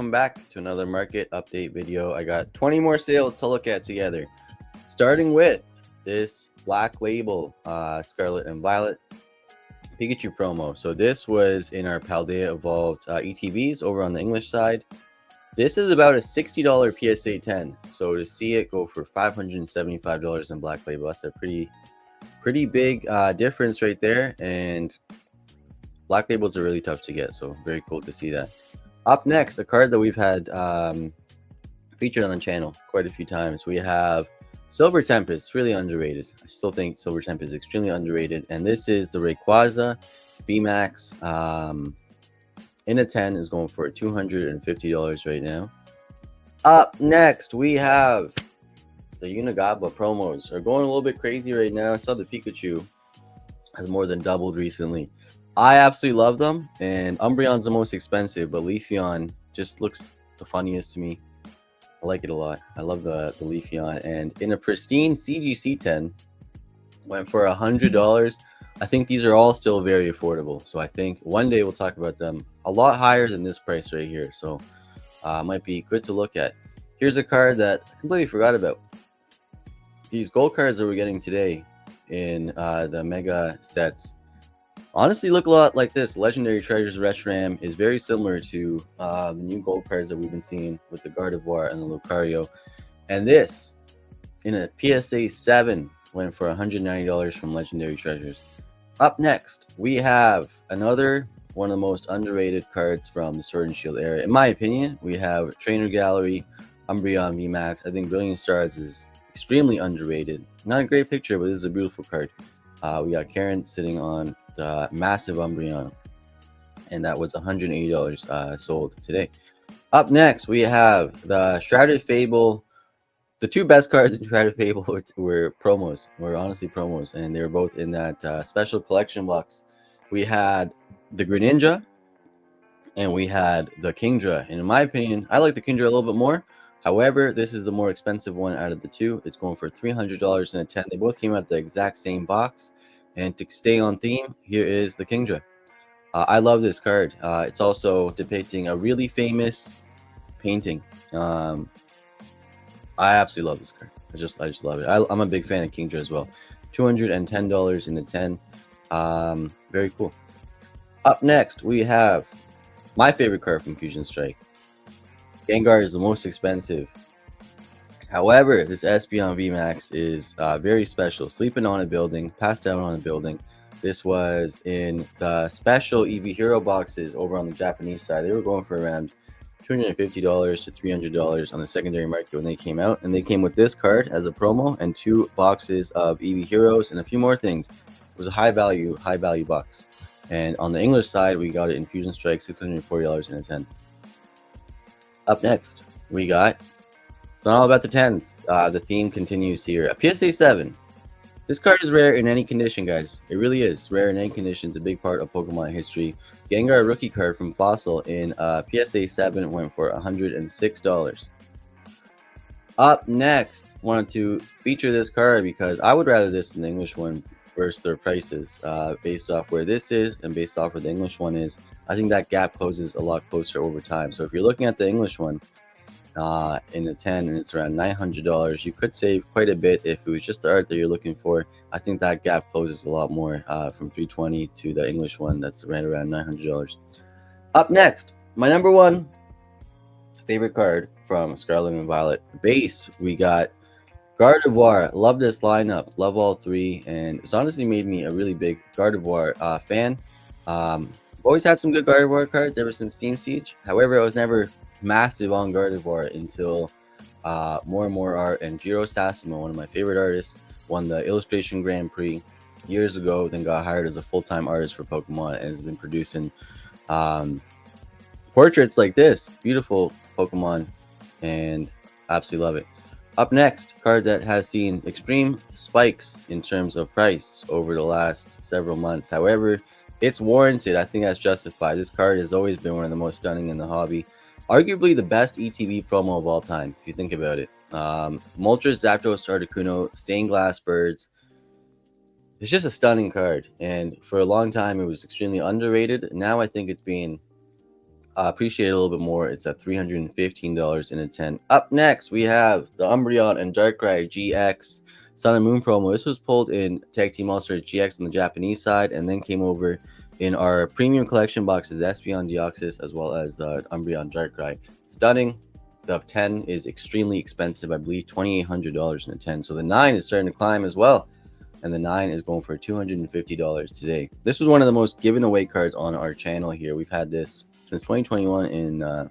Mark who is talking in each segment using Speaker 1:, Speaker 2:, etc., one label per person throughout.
Speaker 1: welcome back to another market update video. I got 20 more sales to look at together, starting with this Black Label Scarlet and Violet Pikachu promo. So this was in our Paldea Evolved ETBs over on the English side. This is about a $60 PSA 10. So to see it go for $575 in Black Label, that's a pretty big difference right there. And Black Labels are really tough to get, so very cool to see that. Up next, a card that we've had featured on the channel quite a few times. We have Silver Tempest, really underrated. I still think Silver Tempest is extremely underrated. And this is the Rayquaza VMAX. In a 10 is going for $250 right now. Up next, we have the Unagaba promos. Are going a little bit crazy right now. I saw the Pikachu has more than doubled recently. I absolutely love them, and Umbreon's the most expensive, but Leafeon just looks the funniest to me. I like it a lot. I love the Leafeon, and in a pristine CGC 10, went for $100. I think these are all still very affordable, so I think one day we'll talk about them a lot higher than this price right here, so might be good to look at. Here's a card that I completely forgot about. These gold cards that we're getting today in the Mega sets honestly look a lot like this. Legendary Treasures Retram is very similar to the new gold cards that we've been seeing with the Gardevoir and the Lucario. And this, in a PSA 7, went for $190 from Legendary Treasures. Up next, we have another one of the most underrated cards from the Sword and Shield era. In my opinion, we have Trainer Gallery, Umbreon VMAX. I think Brilliant Stars is extremely underrated. Not a great picture, but this is a beautiful card. We got Karen sitting on the massive Umbreon, and that was $180 sold today. Up next, we have the Shrouded Fable. The two best cards in Shrouded Fable were promos, were honestly promos, and they were both in that special collection box. We had the Greninja, and we had the Kingdra. And in my opinion, I like the Kingdra a little bit more. However, this is the more expensive one out of the two. It's going for $300 in a 10. They both came out the exact same box. And to stay on theme, here is the Kingdra. I love this card. It's also depicting a really famous painting. I absolutely love this card. I just love it. I'm a big fan of Kingdra as well. $210 in the 10. Very cool. Up next, we have my favorite card from Fusion Strike. Gengar is the most expensive. However, this Espeon VMAX is very special. Sleeping on a building, passed down on a building. This was in the special EV Hero boxes over on the Japanese side. They were going for around $250 to $300 on the secondary market when they came out. And they came with this card as a promo and 2 boxes of EV Heroes and a few more things. It was a high value box. And on the English side, we got it in Fusion Strike, $640 in a 10. Up next, we got... It's not all about the 10s. The theme continues here. A PSA 7. This card is rare in any condition, guys. It really is. Rare in any condition. It's a big part of Pokemon history. Gengar rookie card from Fossil in PSA 7 went for $106. Up next, wanted to feature this card because I would rather this than the English one versus their prices. Based off where this is and based off where the English one is, I think that gap closes a lot closer over time. So if you're looking at the English one, in the 10 and it's around $900, you could save quite a bit if it was just the art that you're looking for. I think that gap closes a lot more from $320 to the English one that's right around $900. Up next, my number one favorite card from Scarlet and Violet base, we got Gardevoir. Love this lineup, love all three, and it's honestly made me a really big Gardevoir fan. Always had some good Gardevoir cards ever since Steam Siege. However, I was never massive on Gardevoir until more and more art, and Jiro Sasamo, one of my favorite artists, won the Illustration Grand Prix years ago, then got hired as a full-time artist for Pokemon and has been producing portraits like this, beautiful Pokemon, and absolutely love it. Up next, card that has seen extreme spikes in terms of price over the last several months. However, it's warranted. I think that's justified. This card has always been one of the most stunning in the hobby. Arguably the best ETB promo of all time, if you think about it. Moltres, Zapdos, Articuno, Stained Glass Birds. It's just a stunning card. And for a long time, it was extremely underrated. Now I think it's being Appreciate it a little bit more. It's at $315 in a 10. Up next, we have the Umbreon and Darkrai GX Sun and Moon promo. This was pulled in Tag Team All-Stars GX on the Japanese side, and then came over in our premium collection boxes, Espeon Deoxys, as well as the Umbreon Darkrai. Stunning. The 10 is extremely expensive. I believe $2,800 in a 10. So the 9 is starting to climb as well. And the 9 is going for $250 today. This was one of the most given away cards on our channel here. We've had this since 2021 in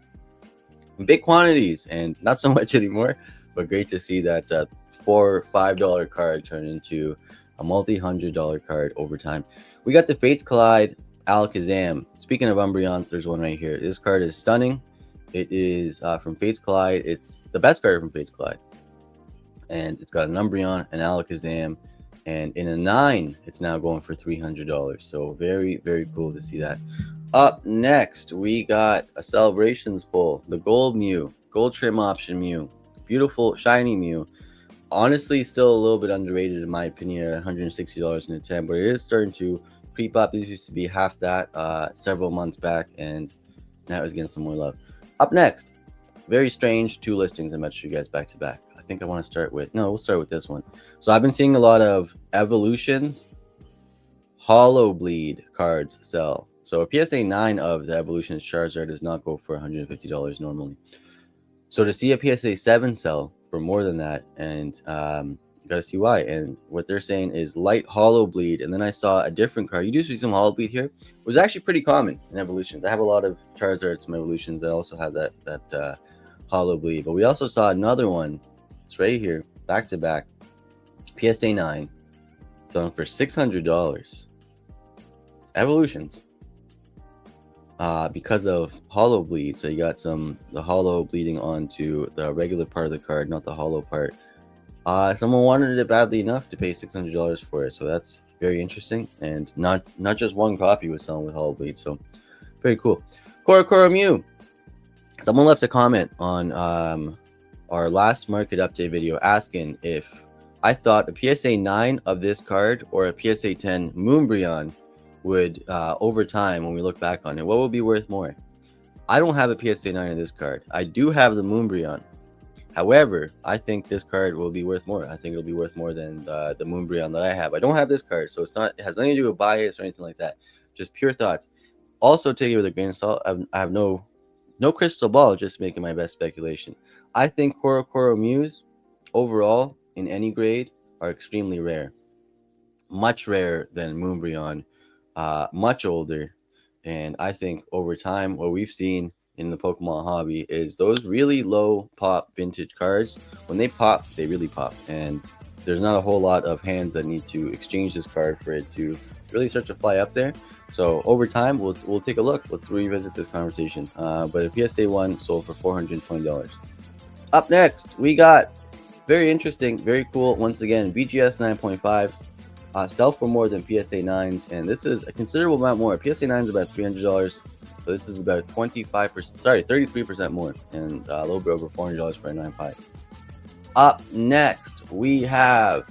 Speaker 1: big quantities, and not so much anymore, but great to see that $4 or $5 card turn into a multi-$100 card over time. We got the Fates Collide Alakazam. Speaking of Umbreons, there's one right here. This card is stunning. It is from Fates Collide. It's the best card from Fates Collide, and it's got an Umbreon, an Alakazam, and in a 9, it's now going for $300. So very, very cool to see that. Up next, we got a Celebrations pull. The Gold Mew, Gold Trim Option Mew. Beautiful, shiny Mew. Honestly, still a little bit underrated in my opinion at $160 in a 10, but it is starting to creep up. This used to be half that several months back, and now it's getting some more love. Up next, very strange 2 listings I met you guys back to back. I think I want to start with, no, we'll start with this one. So I've been seeing a lot of Evolutions Hollow Bleed cards sell. So a PSA 9 of the Evolutions Charizard does not go for $150 normally. So to see a PSA 7 sell for more than that, and you gotta see why. And what they're saying is light Hollow Bleed. And then I saw a different card. You do see some Hollow Bleed here. It was actually pretty common in Evolutions. I have a lot of Charizards from Evolutions that also have that Hollow Bleed. But we also saw another one. It's right here, back to back. PSA 9 selling for $600. Evolutions. Because of Hollow Bleed. So you got the Hollow bleeding onto the regular part of the card, not the Hollow part. Someone wanted it badly enough to pay $600 for it. So that's very interesting. And not just one copy was selling with Hollow Bleed. So very cool. Cororomu. Someone left a comment on our last market update video asking if I thought a PSA 9 of this card or a PSA 10 Umbreon would over time, when we look back on it, what would be worth more? I don't have a PSA 9 of this card. I do have the Umbreon. However, I think this card will be worth more. I think it'll be worth more than the Umbreon that I have. I don't have this card, so it has nothing to do with bias or anything like that. Just pure thoughts. Also, take it with a grain of salt. I have no crystal ball, just making my best speculation. I think Cororomus overall in any grade are extremely rare. Much rarer than Umbreon. Much older, and I think over time what we've seen in the Pokemon hobby is those really low pop vintage cards, when they pop, they really pop, and there's not a whole lot of hands that need to exchange this card for it to really start to fly up there. So over time we'll take a look. Let's revisit this conversation. But a PSA 1 sold for $420. Up next, we got very interesting, very cool, once again, BGS 9.5s. Sell for more than PSA 9s, and this is a considerable amount more. PSA 9 is about $300, so this is about 33% more, and a little bit over $400 for a 9.5. Up next, we have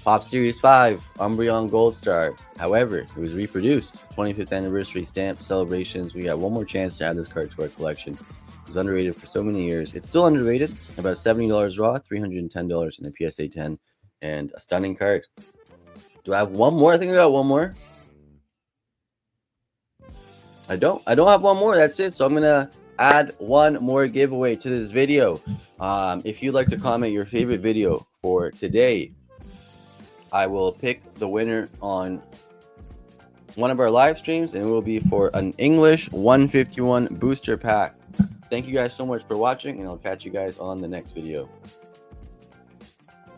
Speaker 1: Pop Series 5 Umbreon Gold Star. However, it was reproduced. 25th anniversary stamp celebrations. We have one more chance to add this card to our collection. It was underrated for so many years. It's still underrated, about $70 raw, $310 in a PSA 10. And a stunning card. Do I have one more? I think I got one more. I don't have one more. That's it. So I'm gonna add one more giveaway to this video. If you'd like to comment your favorite video for today, I will pick the winner on one of our live streams, and it will be for an English 151 booster pack. Thank you guys so much for watching, and I'll catch you guys on the next video.